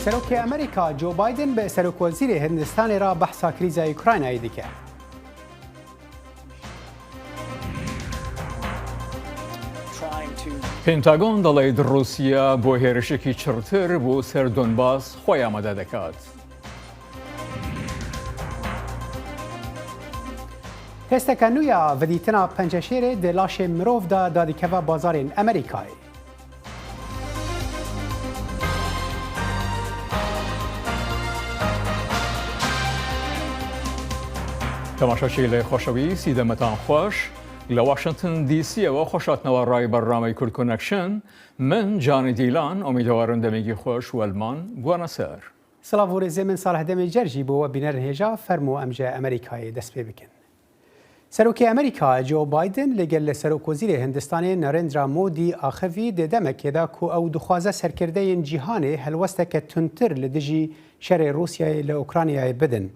سەرۆکی ئەمریکا جۆ بایدن بە سەرۆکوەزیری هندستانی را بەحسا کریزە یوکراینایی دکە. پێنتاگۆن دەڵێت رووسیا بۆ هێرشێکی چڕتر بۆ سەر دۆنباس خۆی ئامادە دەکات. هێستەکە نوویە ڤدیتنا پەنجەشێرێ دە لاشێ مرۆڤدا دادیکەوە بازارên ئەمریکایê. تەماشاچی لە خۆشەویستی دەمەتان خۆش لە واشنگتن دیسیەوە خۆشاتنەوە ڕای بەرنامەی کورد کۆنەکشن من جانی دیلان ئۆمیدوارم دەمێکی خۆش وەلمان بوونە سەر. سڵاو من ساڵح دەمێ جەرجی بۆوە بینەر هێژا فەرمو ئەمجە ئەمریکایê دەست پێ بکەن. سەرۆکی ئەمریکا جۆ بایدن لەگەل لە سەرۆکوەزیری هندستانê نەرێندرا مۆدی ئاخەوی دە دەمێکێدا کو ئەو دخوازە سەرکردەیەن جیهانê هەلوەستێکە تونتر لە دژی شەرێ رووسیایê لە ئوکرانیایê بدن.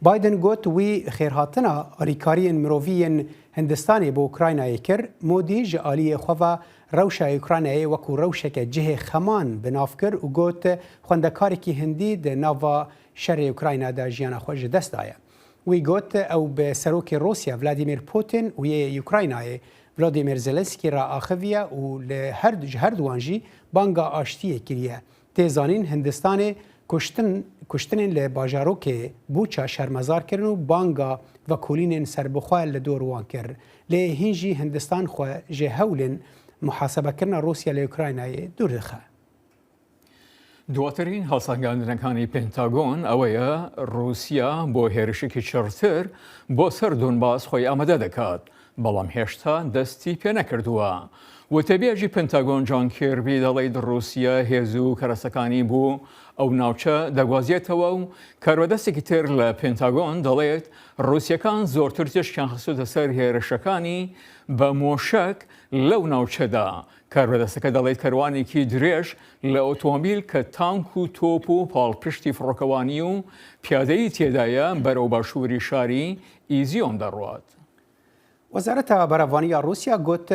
بایدن گوت وی خێرهاتنە ئالیکاریên miroviyên هندستانê بۆ ئوکراینایê kir مۆدی ji aliyê xwe ve rewşa Ukraynayê wekû rewşeke cihê xeman bi nav kir û got xwendekarekî hindî di nava şerê Ukrayna de jiyana xwe ji dest daye. Wî got ew bi serokê Rûsya Vladimir Putin û yê Ukraynayê Volodymyr Zelenskî ra axeviye û li her duwan jî banga aştiyê kiriye. Tê zanîn Hindistanê کشتنên li bajarokê Buça şermezar kirin û banga vekolînên serbixwe li dor wan kir. Lê hîn jî Hindistan xwe ji hewlên muhasebekirina Rûsya li Ukraynayê dûr dixe. دواترین هەڵسەنگاندنەکانی پێنتاگۆن ئەوەیە رووسیا بۆ هێرشێکی چڕتر بۆ سەر دۆنباس خۆی ئامادە دەکات بەڵام هێشتا دەستی پێ نەکردووە. وتەبێژی پێنتاگۆن جان کێربی دەڵێت رووسیا هێز و کەرەسەکانی بوو ئەو ناوچە دەگوازیێتەوە و کاربەدەستێکی تر لە پێنتاگۆن دەڵێت رووسیەکان زۆرتر تێشکیان خستوتە سەر هێرشەکانی بە مۆشک لەو ناوچەدا. کاربەدەستەکە دەڵێت کەروانێکی درێژ لە ئۆتۆمبیل کە تانک و تۆپ و پاڵپشتی فڕۆکەوانی و پیادەی تێدایە بەرەو باشووری شاری ئیزیۆم دەڕوات. وەزارەتە بەرەڤانیە رووسیا گوت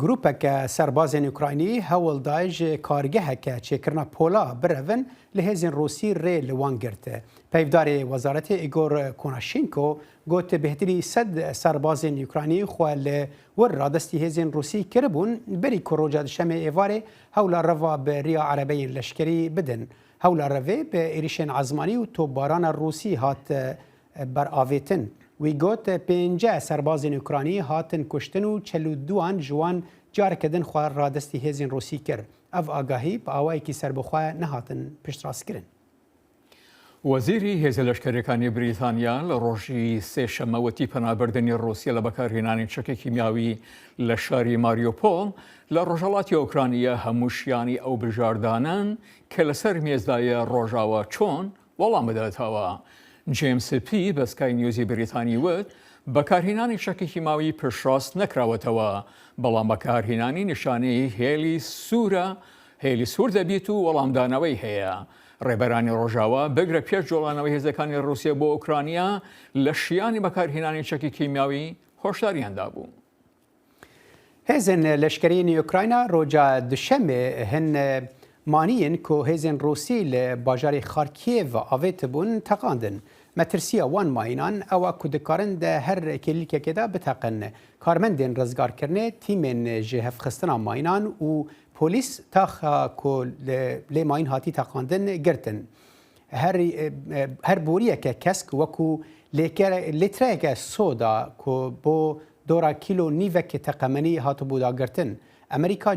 گروپێکە سەربازên ئوکراینی هەوڵدای ji کارگeheke çêkirina pola birevin li hêzên Rûsî rê li wan girte. Peyvdarê wezaretê Igor Konashenko got bêhtirî 100 serbazên Ukraynî xwe li wir radestî hêzên Rûsî kiribûn berî ku roja dişemê êvarê hewla reva bi riya erebeyên leşkerî bidin. Hewla revê bi êrişên ezmanî û topbarana Rûsî hat beravêtin. Wî got 5 serbazên Ukraynî hatin kuştin û 42 ji wan careke din xwe radestî hêzên Rûsî kir. Ev agahî bi awayekî serbixwe nehatin piştrast kirin. وەزیری هێزە لەشکەرەکانی بریتانیا لە ڕۆژی سێشەممە وەتی پەنابەردنی رووسیا لە بەکارهێنانی چەکە کیمیاوی لە شاری ماریۆپۆل لە ڕۆژهەڵاتی ئۆکرانیە هەمووشیانی ئەو بژاردانن کە لەسەر مێزدایە ڕۆژاوە چۆن وەڵام بداتەوە. جیمس پی بە سکای نیوزی بریتانی وت بەکارهێنانی چەکە کیمیاوی پشتڕاست نەکراوەتەوە بەڵام بەکارهێنانی نیشانەی هێلی سوور دەبیت و وەڵامدانەوەی هەیە. ڕێبەرانی ڕۆژاوە بگرە پێش جۆڵانەوەی هێزەکانی رووسیا بۆ ئوکرانیا لە شیانی بەکارهێنانی چەکی کیمیاوی هۆشداریاندا بوو. هێزن لەشکرینی ئوکراینا ڕۆژە دوشەمێ هەن مانیên ku hêzên Rûsî li bajarê Xarkîv avêt bûn teqandin. Metirsiya wan mayînan ew ku dikarin de her kêlîlkekê de biteqin. Karmendên rizgarkirinê tîmên ji hevxistina mayînan û polîs taxa ku lê mayîn hatî teqandin girtin. Her boriyeke kesk wekû lêtreyeke soda ku bo dora kîlo nîvekê teqemenî hatibû dagirtin. ئەمریکا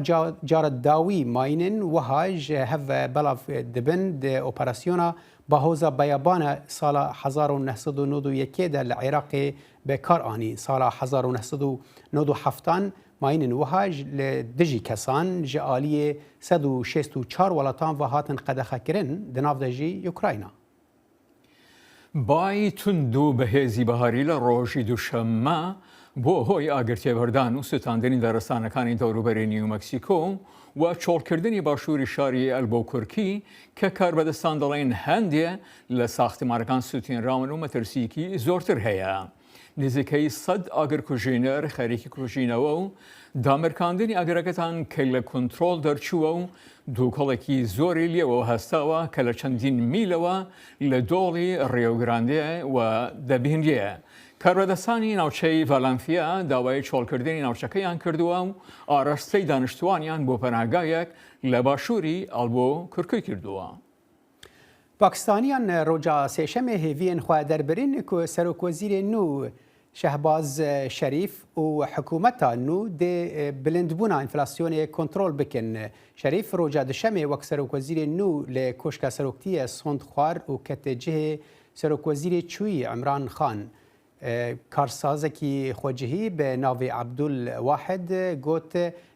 جارە داوی ماینên wiha ji hev belav dibin di operasyona bahoza beyabana sala 1991 de li Iraqê bêkar anî. Sala 1997 mayînên wiha li dijî kesan ji aliyê 164 welatan ve hatin qedexekirin di nav de jî Ukrayna. بای تند و بەهێزی بەهاری لە ڕۆژی دووشەممە بۆ هۆی ئاگرتێبەردان و ستاندنی دەرەستانەکانی دەوروبەری نیو مەکسیکۆ و چۆڵکردنی باشووری شاری ئەلبۆکورکی کە کاربەدەستان دەڵێن هەندێ لە ساختمانەکان سوتێنراون و مەترسیکی زۆرتر هەیە. نزیکەی 100 ئاگرکوژینەر خەریکی کوژینەوە و دامرکاندنی ئاگرەکەتان کە لە کۆنتڕۆڵ دەرچووە و دووکەڵێکی زۆری لێەوە هەستاوە کە لە چەندین میلەوە لە دۆڵی ڕێوگراندێ و دەبینێ. کاربەدەستانی ناوچەی ڤالەنسیا داوای چۆڵکردنی ناوچەکەیان کردووە و ئاراستەی دانیشتوانیان بۆ پەناهگایەک لە باشووری ئەڵبۆ کورکوی کردووە. پاکستانیان ڕۆژا سێشەمێ هێڤیên xwe derbirin ku Serokvezîrê nû Şehbaz Şerîf û hikûmeta nû dê bilindbûna enflasyonê kontrol bikin. Şerîf roja dişemê wek Serokvezîrê nû lê Koşka Seroktiyê sond xwar û kete cihê Serokvezîrê çûyî Imran Xan. Karsazekî xwecihî bi navê Abdul Wahid got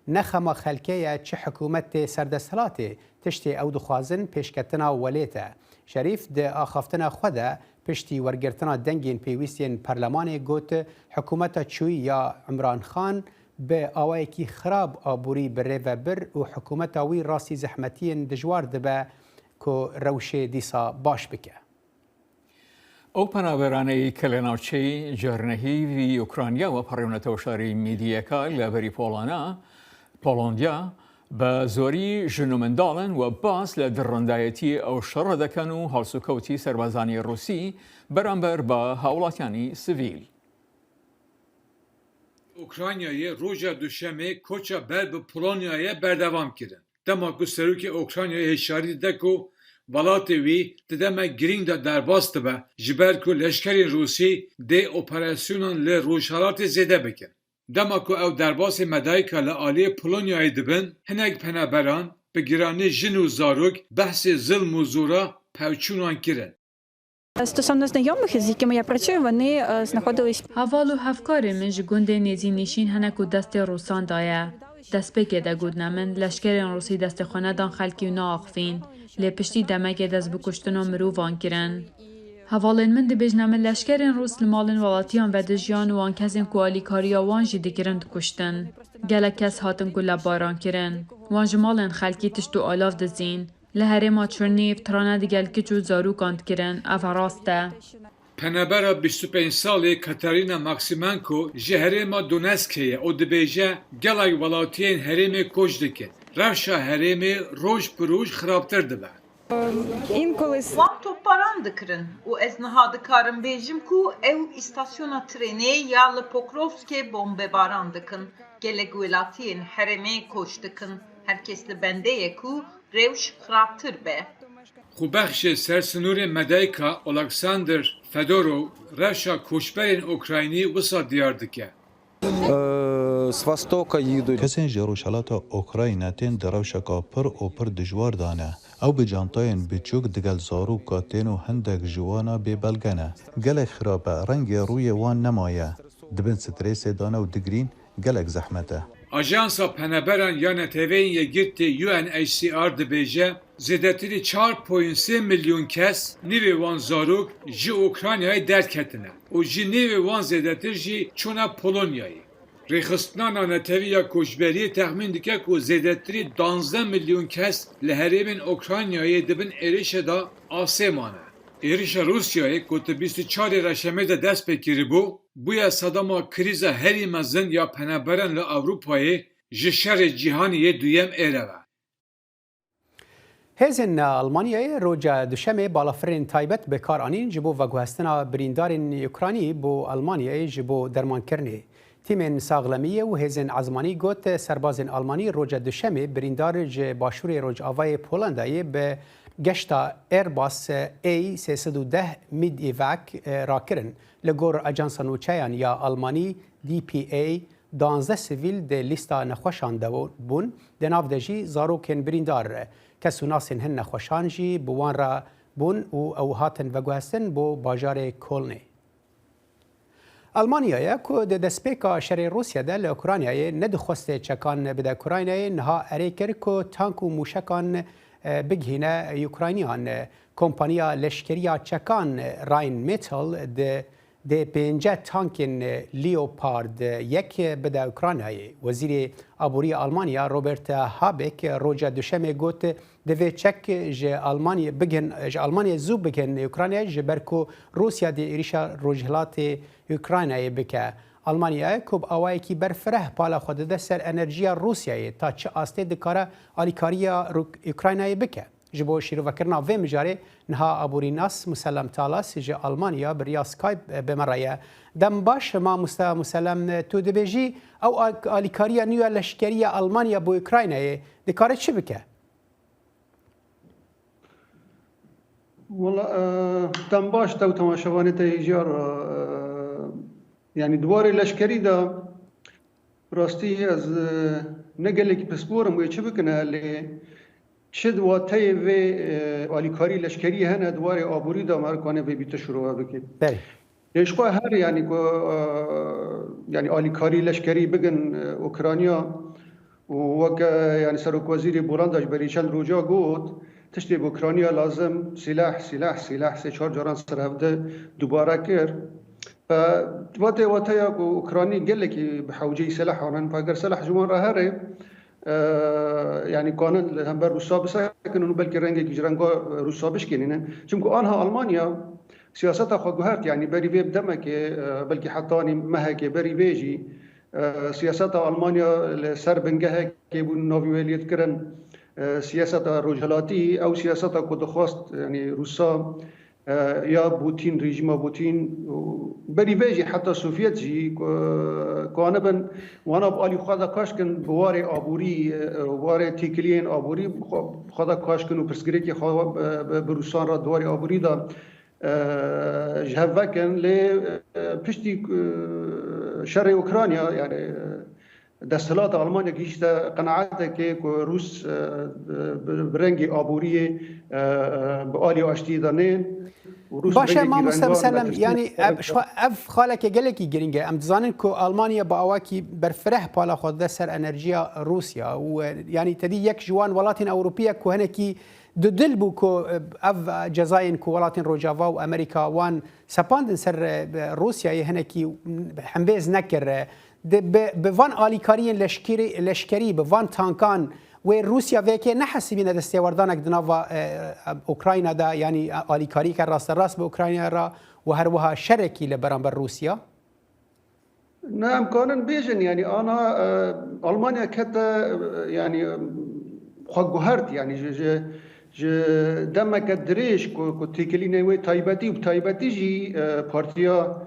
nexema xelkeye çi hikûmetê serdesthilatê tiştê ew dixwazin pêşketina welê te. Şerîf di axaftina xwe de piştî wergirtina dengên pêwîstiyên perlemanê got hikûmeta çûyî ya Imran Xan bi awayekî xirab aborî bi rê ve bir û hikûmeta wî rastî zehmetiyên dijwar dibe ku rewşê dîsa baş bike. ئەو پەنابەرانەی کە لە ناوچەی جەرنەهیوی ئوکرانیاوە پەڕێونەتەوە شاری میدیەکە لە بەری پۆڵۆندیا بە زۆری ژن و منداڵن و باس لە دڕندایەتی ئەو شەڕە دەکەن و هەڵسوکەوتی سەربازانی ڕووسی بەرامبەر بە هاوڵاتیانی سڤیل. Ukraynayê roja duşemê koça ber bi Polonyayê berdewam kirin. Dema ku serokê Ukraynayê hêşarî dide ku welatê wî di deme girîng de derbas dibe ji ber ku leşkerên Rûsî dê operasyonan li Rojhilatê zêde bikin. Dema ku ew derbasê medayîka li aliyê Polonyayê dibin, hinek penaberan bi giranî jin û zarok behsê zilm û zora pevçûnan kirin. Стосовно знайомих, з якими я працюю, вони знаходились. Haval û hevkarê min ji gundê nêzînîşîn hene ku destê Rûsan daye. Destpêkê de gotine min leşkerên Rûsî destê xwe nedan xelkî û neaxivîn. Lê piştî demekê dest bi kuştina mirovan kirin. Hevalên min dibêjne min leşkerên Rûs li malên welatiyan vedijiyan û wan kesên ku alîkariya wan jî dikirin dikuştin. Gelek kes hatin ku levbaran kirin. Wan ji malên xelkî tişt û alav dizîn. Li herêma Çirnîv tirana digel kiç û zarûkan dikirin. Ev rast e. Penebera 25 salê Katerina Maximenko ji herêma Donetskê ye û dibêje gelek welatiyên herêmê koç dikin. Rewşa herêmê roj bi roj xirabtir dibe. Wan topbaran dikirin û ez niha dikarim bêjim ku ew îstasyona trenê ya li Pokrovskê bombebaran dikin. Gelek welatiyên herêmê koç dikin. Herkes li bendeyê ku rewş xirabtir be. Xwebexşê sersinûrê medayîka Oleksandr Fedorov rewşa koçberên Ukraynî wisa diyar dike. Kesên ji rojhilata Ukrayna tên di rewşeka pir û pir dijwar dane. Ew bi cantayên biçûk digel zarûka tên û hindek ji wana bêbelge ne. Gelek xirab e, rengê rûyê wan nemaye. Dibin strêsê dane û digirîn gelek zehmet e. Ajansa peneberan ya neteweyên yekgirtê UNHCR dibêje zêdetirî 4.3 milyon kes nîvê wan zarok ji Ukraynayê derketine û ji nîvê wan zêdetir jî çûne Polonyayê. Rêxistinana neteviya koçberiyê texmîn dike ku zêdetirî 12 milyon kes li herêmên Ukraynayê dibin êrişê da asê mane. Êrişa Rûsyayê ku ti 24 reşemê de dest pê kiribû, bûye sedema krîza herî mezin ya peneberan li Ewropayê ji şerê cîhaniyê duyem êreve. Hêzên Almanyayê roja duşemê balafirên taybet bi kar anîn ji bo veguhestina birîndarên Ukranî bo Almanyayê ji bo dermankirinê. Tîmên saxlemiyê û hêzên ezmanî got serbazên Almanî roja duşemê birîndar ji başûrê Rojavayê Polandayê bi geşta Airbus A310 Midevek rakirin. Li gor Ajansa Nûçeyan ya Almanî DPA 12 sivîl de lîsta nexweşan de bûn, di nav de jî zarokên birîndar. Kes û nasên hin nexweşan jî bi wan re bûn û ew hatin veguhestin bo bajarê Kolnê. Almanyaya ku di destpêka şerê Rûsya de li Ukraynayê nedixweste çekan bide Ukraynayê niha erê kir ku tank û mûşekan bigihîne Ukrayniyan. Kompanya leşkeriya çekan Rheinmetall di ده 50 تانکن لیوپارد یک بده اوکراینای. وزیر آبوری آلمانیا روبرت هابک روز دوشنبه گفت دوی چک ج آلمانیا زو بگن اوکراینای جبرکو روسیا ده ایریشا روجهلات اوکراینای بکه. آلمانیا کوب آوایی کی برفره پالا خود ده سر انرژیا روسیای تا چه آسته دکاره آلیکاریا اوکراینای بکه. جبو شیرو وکرنا و مجاره نها آبوری ناس مسلم تالاس جه آلمانیا بریا سکایپ بمرایه دم باش ما مسلم تو دبیجی او آلیکاریا نیو لشکری آلمانیا بو اوکراینای دکاره چه بکه؟ والله دم باش تو تماشاوانه تهیجار يعني دواري لشكري دا راستي از نقلك بسبورم ويشبكنا اللي شد واتي في آليكاري لشكري هنا دواري آبوري دا مركانه في بيت شروع بكي ليش قوة هر يعني آليكاري لشكري بگن اوكرانيا ووك يعني سروك وزيري بولانداش بريشان روجا قوت تشتي بأوكرانيا لازم سلاح سلاح سلاح سي چار جاران سرهفده دوباره كر واتي اوكراني قال لك بحوجي سلاح ونن فاقر سلاح جوان راهري يعني كان هم بر روسا بس كانوا بلكي رنگي جرانگا روسا بشكينين چونكو انها المانيا سياستها خو يعني بري بيب دمك بلكي حطاني مهك بري بيجي سياستها المانيا سر بنگه كي بو نوفيليت كرن سياستها روجلاتي او سياستها كو خواست يعني روسا يا بوتين ريجيم بوتين بري بيجي حتى سوفيتجي كان بن وانا بالي خدا كاشكن بواري ابوري واري تيكلين ابوري خدا كاشكن وبرسكريكي خدا بروسان را دواري ابوري دا جهفكن ل بشتي شر اوكرانيا يعني دستلات المانيا كيشت قناعتك كي روس برنگي ابوري بالي اشتي دانين باشه ما مستمسلم يعني اف خالك جلكي جرينجا ام تزانن كو المانيا باواكي برفره بالا خود سر انرجيا روسيا ويعني تدي يك جوان ولاتين اوروبيه كو هنكي دل بو كو اف جزاين كو ولاتين روجافا وامريكا وان سباندن سر روسيا هنكي حمبيز نكر بوان آلیکارین لشکری بوان تانکان و روسیا وکی نحسبینه دستیاوردانک دنوا اوکراین دا یعنی آلیکاری که راست به اوکراین را و هر وها شرکی لبرانبر روسیا نعم كانن بيجن يعني انا المانيا كتا يعني خجهرت يعني دمك دريش كو تيكليني وي تايبتي وتايبتي جي بارتيا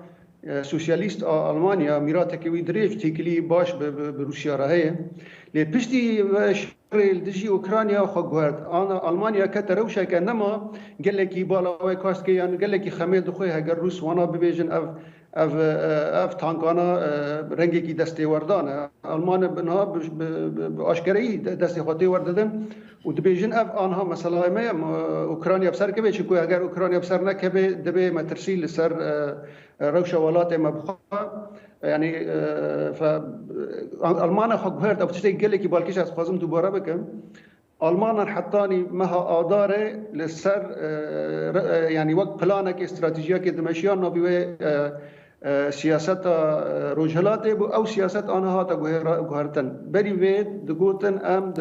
سوسياليست ألمانيا ميراته كوي دريج تيكلي باش بروسيا راهي لبشتي دجي أوكرانيا خجوارد أنا ألمانيا كتروشة كنما قال لك يبالا ويكاست كي يعني قال لك خميل دخوي هجر روس وانا ببيجن اف تانكانا رنگي كي دستي وردانا ألمان بنها بأشكري دستي خاطي ورددن ودبيجن اف آنها مثلا ما أوكرانيا بسر كبه چكو اگر أوكرانيا بسر نكبه دبي ما ترسيل لسر روشة ولات ما بخوا يعني ألمان خجوارد أو تشتي قال لك يبالكيش از خازم دوباره بكم ألمان حطاني مها آداره للسر يعني وقت بلانك استراتيجية كدمشيان نبيه سياسات روجهلات أو سياسات أنا هاتا جهرتن بري ويد دقوتن أم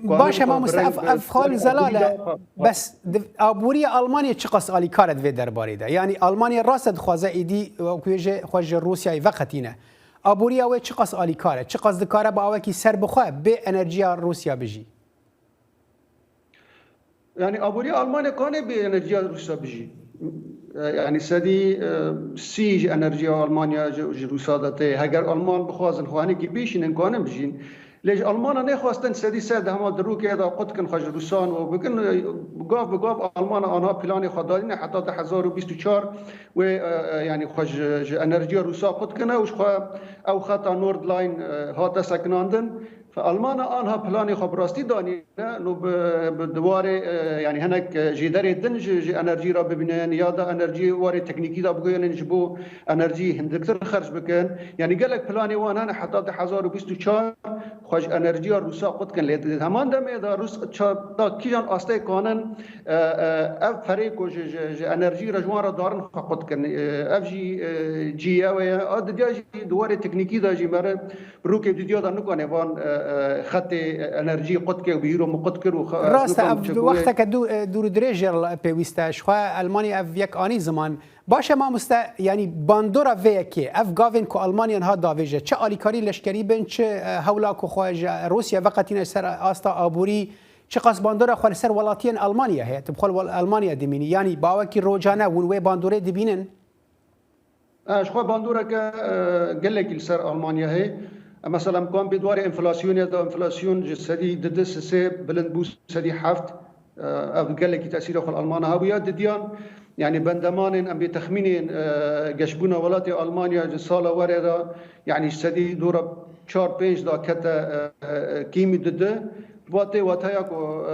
باشه ما مستعف خال زلالة بس أبوري ألمانيا چقص آلی کارت في درباره ده يعني ألمانيا راست خوازه ایدی وكويجه خوازه روسيا وقتينه أبوري أوه چقص آلی کاره چقص دکاره با أوه کی سر بخواه به انرژیا روسيا بجي يعني أبوري ألمانيا كان بإنرجيا روسيا بيجي يعني سدي سيج إنرجيا ألمانيا روسيا دته هجر ألمان بخوازن خواني كي بيشين إن كانوا بيجين ليش ألمان نخواستن سدي سد هم دروك هذا قد كن خارج روسان وبكن بقاف ألمان أنا بلاني خدادين حتى 2024 و يعني خارج إنرجيا روسيا قد كنا وش خا أو خطا نورد لاين هذا سكناندن فالمان آنها پلانی خب راستی دانی نو بدوار يعني هناك جدار دنج انرژی را ببینن یا دا انرژی وار تکنیکی دا بگوین جبو انرژی هندکتر خرج بکن يعني قال لك پلانی وانان حتی 2024 خوش انرژی روسا قد کن لید همان دم دا روس دا کیجان آسته کانن اف فريق انرژی رجوان را دارن قد کن اف جی او اد دیاجی دوار تکنیکی دا جی مر بروک دیو دا نکنه وان خط انرژی قد که بیرو مقد کرو راست وقتك دور دريجر بيويستا شخوا المانيا اف يك اني زمان باشه ما مستا يعني باندورا ويكي اف غافين كو المانيا ها دافيجه چه اليكاري لشكري بن چه هولاكو خواج روسيا وقتين سر استا ابوري چه قاس باندورا خو سر ولاتين المانيا هي تبخل المانيا دميني يعني باوكي روجانا ون وي باندوري دبينن شخوا باندورا قال لك سر المانيا هي مثلا كان بدوار انفلاسيون يا انفلاسيون جسدي ددس سي بلند بوس سدي حفت قال لك تاثير خل المان هاويه دديان يعني بندمان ام بتخمين جشبونا ولاتي المانيا جساله وردا يعني سدي دور 4 5 دا كتا كيمي دد واتي واتايكو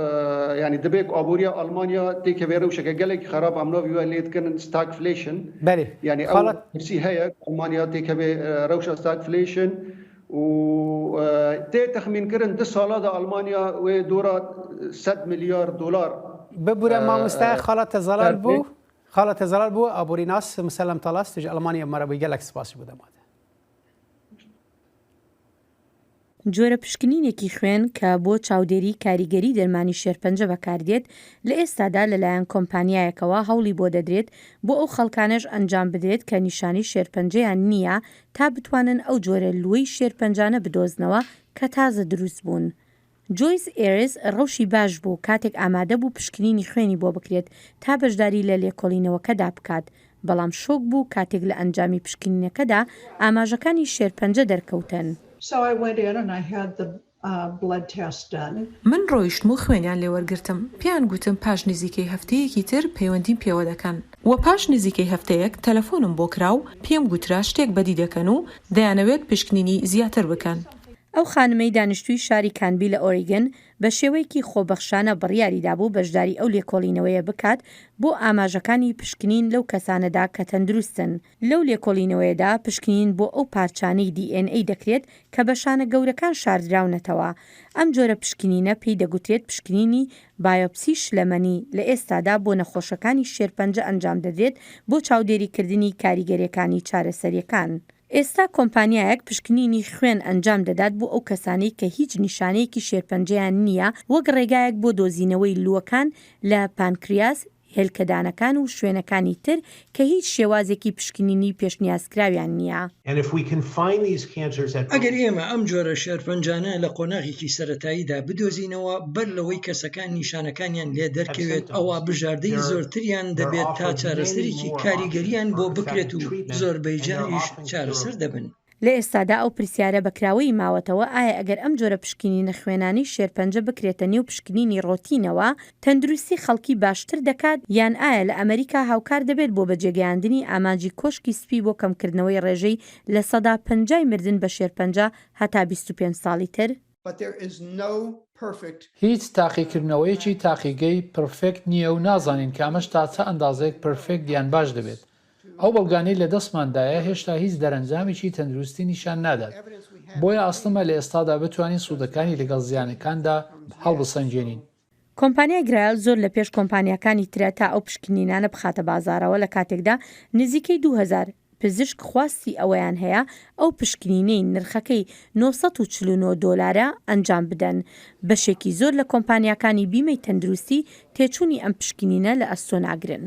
يعني دبيك ابوريا المانيا تيك فيرو شكل قال لك خراب عملوا في وليت كان ستاغفليشن يعني اول سي هي المانيا تيك روشه ستاغفليشن و تخمين كرن 2 سالا دا المانيا ودورا 100 مليار دولار ببورا ما مستا خالة زلال بو ابوري ناس مسلم طلاس تج المانيا مره بيجلك سپاس بوده ماده جۆرە پشکنینێکی خوێن کە بۆ چاودێری کاریگەری دەرمانی شێرپەنجە بەکاردێت لە ئێستادا لەلایەن کۆمپانیایەکەوە هەوڵی بۆ دەدرێت بۆ ئەو خەڵکانەش ئەنجام بدرێت کە نیشانی شێرپەنجەیان نییە تا بتوانن ئەو جۆرە لوەی شێرپەنجانە بدۆزنەوە کە تازە دروست بوون. جۆیس ئێرس ڕەوشی باش بوو کاتێک ئامادە بوو پشکنینی خوێنی بۆ بکرێت تا بەشداری لە لێکۆڵینەوەکەدا بکات، بەڵام شۆک بوو کاتێک لە ئەنجامی پشکنینەکەدا ئاماژەکانی شێرپەنجە دەرکەوتن. من ڕۆیشتم و خوێنیان لێوەرگرتم. پیان گوتم پاش نزیکەی هەفتەیەکی تر پەیوەندیم پێوە دەکەن. و پاش نزیکەی هەفتەیەک تەلەفۆنم بۆ کراو پێم گوترا شتێک بەدی دەکەن و دەیانەوێت پشکنینی زیاتر بکەن. ئەو خانمەی دانیشتووی شاری کانبی لە ئۆریگن بە شێوەیەکی خۆبەخشانە بڕیاریدا بوو بەشداری ئەو لێکۆڵینەوەیە بکات بۆ ئاماژەکانی پشکنین لەو کەسانەدا کە تەندروستن. لەو لێکۆڵینەوەیەدا پشکنین بۆ ئەو پارچانەی DNA دەکرێت کە بە شانە گەورەکان شاردراونەتەوە. ئەم جۆرە پشکنینە پێی دەگوترێت پشکنینی بایۆپسی شلەمەنی لە ئێستادا بۆ نەخۆشەکانی شێرپەنجە ئەنجام دەدرێت بۆ چاودێریکردنی کاریگەریەکانی چارەسەریەکان. ئێستا کۆمپانیایەک پشکنینی خوێن ئەنجام دەدات بۆ ئەو کەسانەی کە هیچ نیشانەیەکی شێرپەنجەیان نییە، وەک ڕێگایەک بۆ دۆزینەوەی لووەکان لە پانکریاس، هێلکەدانەکان و شوێنەکانی تر کە هیچ شێوازێکی پشکنینی پێشنیازکراویان نییە. ئەگەر ئێمە ئەم جۆرە شێرپەنجانە لە قۆناغێکی سەرەتاییدا بدۆزینەوە بەر لەوەی کەسەکان نیشانەکانیان لێ دەرکەوێت ئەوە بژاردەی زۆرتریان دەبێت تا چارەسەرێکی کاریگەریان بۆ بکرێت و زۆربەی جاریش چارەسەر دەبن. لە ئێستادا ئەو پرسیارە بەکراوەی ماوەتەوە ئایا ئەگەر ئەم جۆرە پشکنینە خوێنانی شێرپەنجە بکرێتە نێو پشکنینی ڕۆتینەوە تەندروستی خەڵکی باشتر دەکات یان ئایا لە ئەمریکا هاوکار دەبێت بۆ بەجێگەیاندنی ئامانجی کۆشکی سپی بۆ کەمکردنەوەی ڕێژەی لە 150 مردن بە شێرپەنجە هەتا 25 ساڵی تر؟ هیچ تاقیکردنەوەیەکی تاقیگەی پرفێکت نییە و نازانین کە ئەمەش تا چە ئەندازەیەک پرفێکت یان باش دەبێت. ئەو بەڵگانەی لە دەستماندایە هێشتا هیچ دەرەنجامێکی تەندروستی نیشان نادات. بۆیە ئەستمە لە ئێستادا بتوانین سوودەکانی لەگەڵ زیانەکاندا هەڵبسەنجێنین. کۆمپانیای گرایل زۆر لە پێش کۆمپانیەکانی ترە تا ئەو پشکنینانە بخاتە بازارەوە لە کاتێکدا نزیکەی 2000 پزیشک خواستی ئەوەیان هەیە ئەو پشکنینەی نرخەکەی $949 ئەنجام بدەن. بەشێکی زۆر لە کۆمپانیەکانی بیمەی تەندروستی تێچوونی ئەم پشکنینە لە ئەستۆ ناگرن.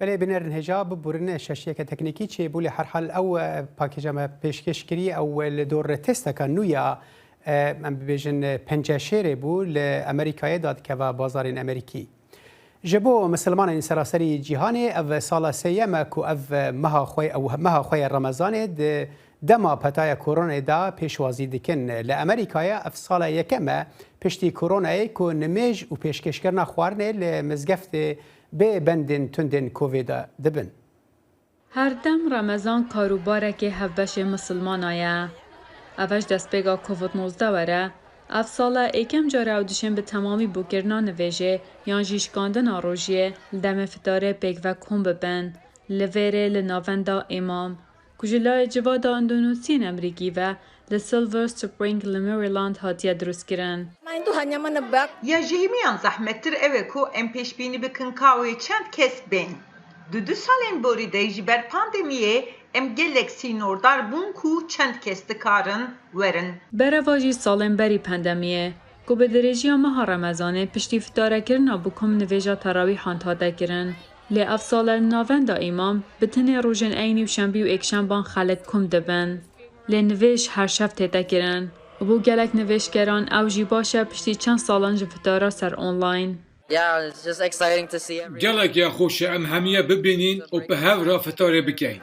بله بنرن هجاب بورن شاشية تكنيكي شيء بولي حرحل أو باكيجا بيشكشكري أو لدور تيستا كان نويا ام بيجن پنجشيري بو لأمريكا داد كوا بازارين أمريكي جبو مسلمان سراسري جهاني أو سالة سيما كو أو مها خوي رمضان دما پتايا كورونا دا پیشوازی دکن لأمريكا أو سالة يكما پشتی كورونا كو نميج و پیشکشکرنا خوارنه لمزگفت به بندن تندن کوویدا دبن. هر دم رمضان کاروباره که هفبش مسلمان آیا. اوش دستپیگا کووید 19 وره اف سالا ایکم جاره او دشن به تمامی بوگرنا نویجه یان جیشکاندن آروژیه لدم فتاره پیگ و کم ببن لویره لناوندا امام کجلای جوادا اندونوسین امریکی و لسیلور سپرینگ لمریلاند هاتیه دروست کرن. یا جهمیان زحمتتر اوه کو ام پیش بینی بکن کاوی چند کس بین. دو سالین بوری دیجی بر پاندمیه ام گلکسی نوردار بون کو چند کس دکارن ورن. برواجی سالین بری پاندمیه کو به درجه ماه رمضانه پشتی فتاره کرن ابو کم نویجا تراویح هاده کرن. لی افسال ناوندا امام بتنی روزن اینی و شنبی و اکشنبان خلق کم دبن. لی نویش هر شب تیتا کرن. و بو گلک نویش کرن او جی باشه پشتی چند سالان جفتارا سر آنلاین. گلک یا خوش ام همیه ببینین و به هفرا فتاره بکین.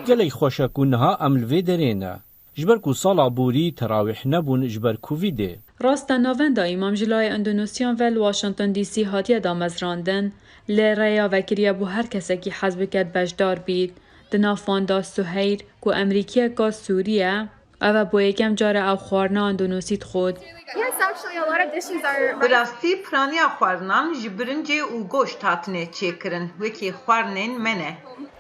گلک خوشه کنها عمل درینه. جبر کو سال بوری تراویح نبون جبر کوویده. راست ناوندا امام جلای اندونوسیان و واشنگتن دی سی هاتیه دامزراندن لی ریا وکریه بو هر کسی که حزب کد بجدار بید دنافاندا سوهیر کو امریکیه که سوریه او بو یکم جاره او خوارنا اندونوسیت خود. براستی پرانیا خوارنان جبرنجه و گوشت هاتنه چیکرن وکی خوارنین منه.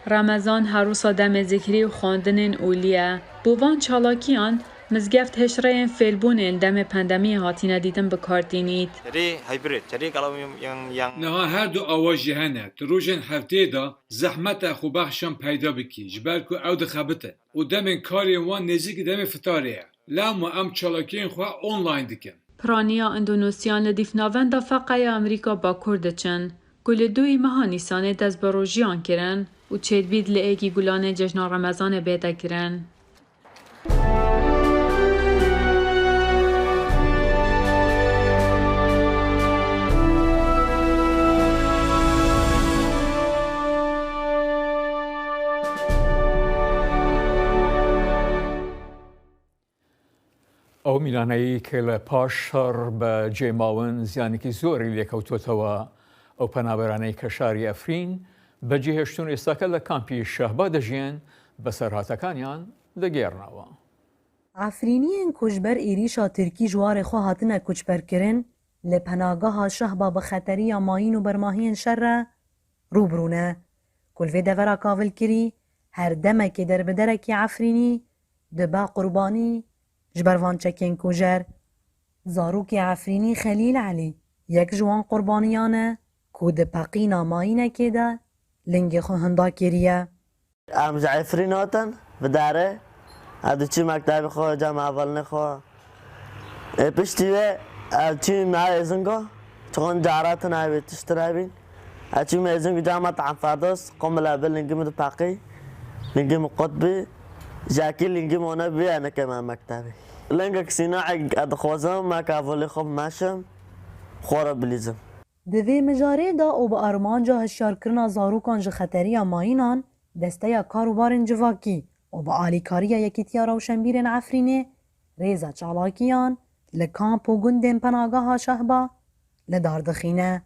رمضان هروسا دم ذکری و خواندن اولیه بوان چالاکیان مزگفت هشره فیلبون دم پندمی هاتینه دیدن بکاردینید. نه هر دو آواجی هنه تروجن هفته دا زحمت خوبخشان پیدا بکی جبر کو او دخبته و دم کاری وان نزیک دم فتاریه لامو ام چالاکین خواه آنلاین دکن. پرانیا اندونوسیان لدیف ناوندا فقای امریکا با کردچن گل دوی ماه نیسانه دست بروژیان کرن و چید بید لئگی گلانه جشن رمضان بیده کرن. ئەو میلانەی کە لە پاش شەڕ بە جێماون زیانێکی زۆری لێکەوتوتەوە ئەو پەنابەرانەی کە شاری ئەفرین بەجێهێشتون ئێستاکە لە کامپی شەهبا دەژیان بەسەرهاتەکانیان دەگێڕنەوە. ئافرینیên کوژبەر êrîşa Tirkî ji warê xwe hatine koçberkirin li penageha Şehba bi xeteriya mayîn û bermahiyên şer re rûbirûne. Ku li vê devera kavilkirî her demekê derbiderekî Efrînî dibe qurbanî ji ber van çekên kujer. Zarokê Efrînî Xelîl Elî yek ji wan qurbaniyan e ku di peqîna mayînekê de lingê xwe hinda kiriye. Em ji Efrîn hatin bi derê ew diçî mektebê xwe cem hevalînê xwe. Piştî wê ew çûn navê êzingê çixin caratin evê tiştir hebîn. Ew çûn êzingê cema Tehenferdos qomile bi lingî min di peqî lingî min qutbî جاكي اللي نجيبه هنا بيه أنا كمان مكتبي. لينجك صناعي أدخوزم ما كافولي خب ماشم خورا بليزم. دوی مجاره دا او با ارمانجا هشیارکرنا زاروکان جه خطریه ماینان دسته کاروبارن جواکی او با آلیکاریه یکیتیا روشنبیرن عفرینه ریزا چالاکیان لکامپ و گندن پناگاه شهبا لداردخینه.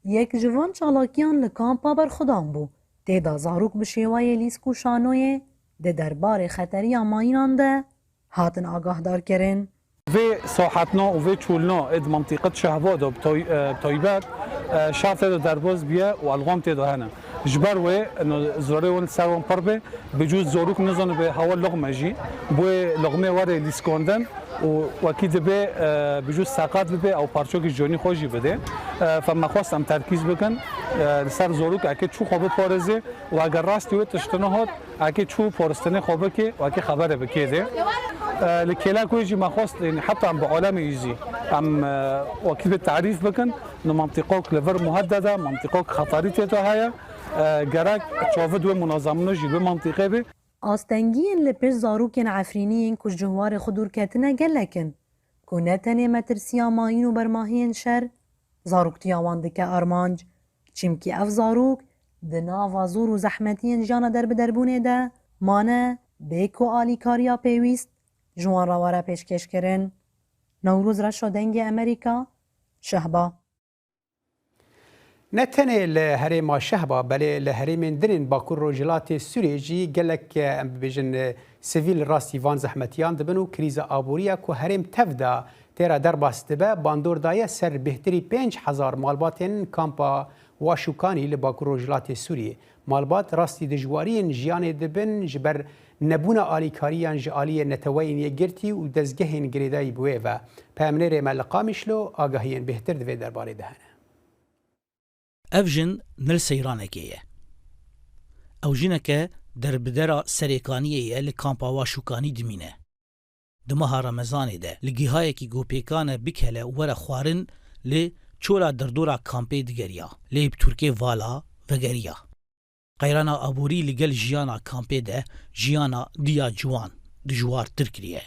یک جوان چالاکیان لکامپا برخودان بو تیدا زاروک بشیوای لیسکو شانویه ده دربار خطری ماینان ده هاتن آگاه دار کرن. في ساحتنا وفي تشولنا اد منطقة شهباد بطيبات شاف تدا درباز بيه والغام تدا هنا جبر و انه زراري ون سرون قربه بجوز زوروك نزان به هوا لغمه جي بو لغمه وره ليسكوندن واكيد به بجوز ساقات به او پارچوك جوني خوشي بده فما خواستم تركيز بكن سر زوروك اكيد شو خوبه پارزه و اگر راستي و تشتنهات اكيد شو پارستنه خوبه که واكي خبره بكيده لكلا كويجي ما خواست يعني حتى عم بعالم يجي عم واكيد بالتعريف بكن انه منطقه لفر مهدده منطقه خطريتها هي گرک چاود و منظمانه جلو منطقه به آستنگین لپش زاروکن عفرینین کش جوار خودور کتنه گلکن که نتنه مترسیا ماین و برماهین شر زاروکتیا واندکه ارمانج چیمکی اف زاروک دنا و زور و زحمتین جانا در بدربونه ده مانه بیک و آلیکاریا پیویست جوان رواره پیشکش کرن. نوروز رشا دنگ امریکا شهبا نتنه لهرم شهبا بله لهرم درن باکور روجلات سوریجی گلک بجن سیویل راستی وان زحمتیان دبنو کریز آبوریا که هرم تفدا تیرا در باستبه باندور دایه سر بهتری 5000 مالباتن کامپا واشوکانی لباکور روجلات سوریه مالبات راستی دجوارین جیان دبن جبر نبونا آلیکاریان جالی نتوین یگرتی و دزگهین گریدای بوه و پامنر ملقامشلو آگاهین بهتر دوی درباره دهنه. ئەڤژن نل سەیرانێکەیە ئەو ژنەکە دەربدەرە سەرێکانیەیە لە کامپاوا شوکانی دمینە دمەها ڕەمەزانێدا لە گیهایەکی گۆپێکانە بکەلە وەرە خوارن لێ چۆرا دەردۆرا کامپێ دگەریا لێ تورکێ ڤالا vegeriya qeyrana aborî li gel jiyana kampê de jiyana diya ciwan dijwartir kiriye.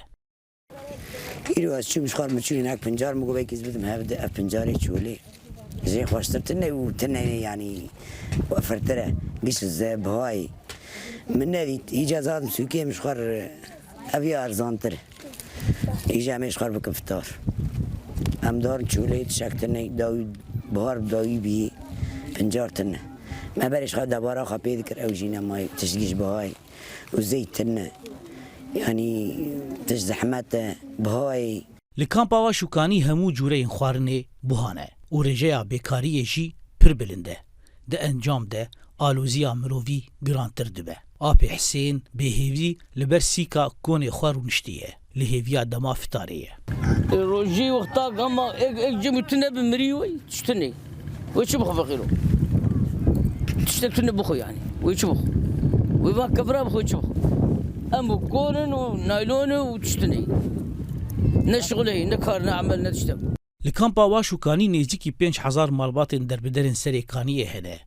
İro ez çûm ji xwe miçûnê nek pincar min govekî ez bidim hev de ev pincarê çolê zê xweştir tune û tune yanî firtir e gîş ze bihayê min nedî îca zadim sûkê min ji xwe ev ya erzantir îca em ê ji xwe bikin fitar em darin çolê tişektirine dawî bihar dawî bîyê pincar tune me berê ji xwe debara xwe pê dikir ew jîne mayê tiştî ji bihayê û zey tune yanî tiş zehmet e bihayê. Li kampa şûkanî hemû cûreyên xwarinê buhane û rêjeya bêkariyê jî pir bilind e. Di encam de alûziya mirovî girantir dibe. Apê Hesên bêhêvî li ber sîka konê xwar û niştî ye. Li hêviya dema fitarê ye. Rojî wexta gama ek cem tune bi mirî wê tiştine. Wê çi bixwe veqîro. Tişte tune bixwe yani. Wê çi bixwe. Wê va kevra bixwe çi bixwe. Em bu konin û naylonê û tiştine. Ne şغلê ne kar ne amel ne tişte. Li kampa wa şûkanî nêzîkî 5000 malbatên derbiderên serêkaniyê hene.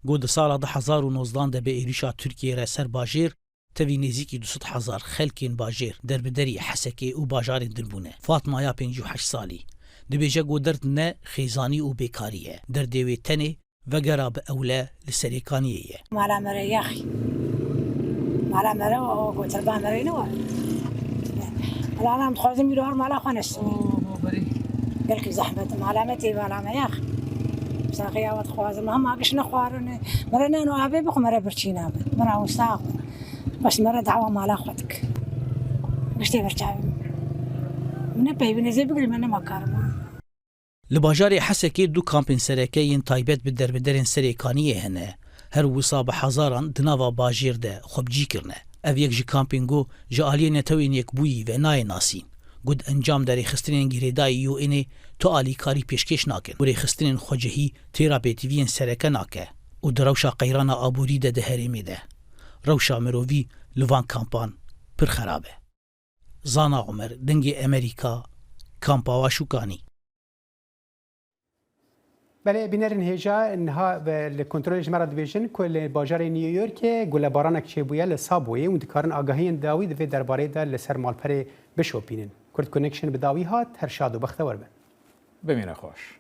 Got di sala 2019 de bi êrişa Tirkiyeyê re ser bajêr tevî nêzîkî 200,000 xelkên bajêr derbiderî Hesekê û bajarên din bûne. Fatmaya 58 salî dibêje got derd ne xêzanî û bêkarî ye. Derdê wê tenê vegera bi ewle li serêkaniyê ye. Mala mere yaxî. Mala mere o goterba mere ne var? الان خودم میرم مالا خانش گرکی زحمت علامتی و علامه یخ ساقی آوت خوازم هم آگش نخوارنه مرا نه نوابه بخو مرا برچین آبه مرا مستاق بس مرا دعوة مالا خودک گشتی برچاویم من پیوی نزی بگل من مکارم لباجاری حسکی دو کامپین سرکیین تایبت به دربدرین سرکانیه هنه هر وصا به هزاران دنوا باجیر ده خوبجی کرنه ev yek ji kampîngo ji aliyê netewên yekbûyî ve nayê nasîn. Got encam de rêxistinên girêdayî UNê tu alîkarî pêşkêş nakin û rêxistinên xwecihî têra pêtiviyên sereke nake û di rewşa qeyrana aborî de di herêmê de. Rewşa mirovî li van kampan pir xerab e. Zana Umer, dingê Amerîka, kampa wa şûkanî. بله بینرین هجا انها به کنترل جمعرات بیشن کل بازار نیویورک گل بارانک چه بویه لسابویه و دکارن آگاهی داوی دوی درباره دا لسر مالپره بشوپینن. کرد کنکشن بداوی هات هر شاد و بخت وربن. بمینه خوش.